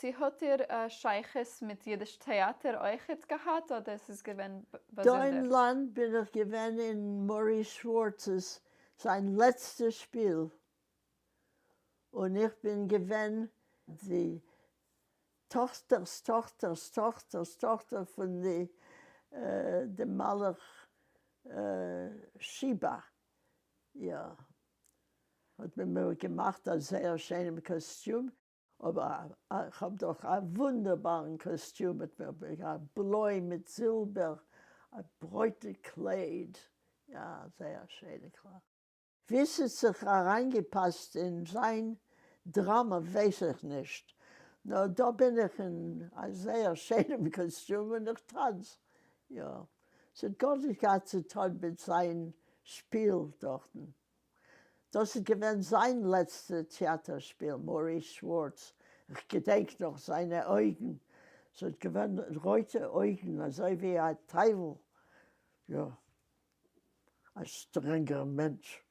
Sie hat Scheiches mit Jiddisch Theater euch jetzt gehabt, oder ist es gewesen Da im besonders? Land bin ich gewesen in Maurice Schwartz's, sein letztes Spiel. Und ich bin gewesen die Tochter von dem Maler Shiba. Ja, hat mir gemacht, ein sehr schönes Kostüm. Aber ich habe doch ein wunderbares Kostüm mit mir gehabt. Blau mit Silber, ein breites Kleid. Ja, sehr schön, klar. Wie es sich hereingepasst in sein Drama, weiß ich nicht. Na, da bin ich in einem sehr schönen Kostüm und ich tanze. Ja, es hat gar nicht gehabt zu tun mit seinem Spiel dort. Das war sein letztes Theaterspiel, Maurice Schwartz. Ich gedenke noch seine Augen. Es hat rote Augen, also wie ein Teufel. Ja, ein strenger Mensch.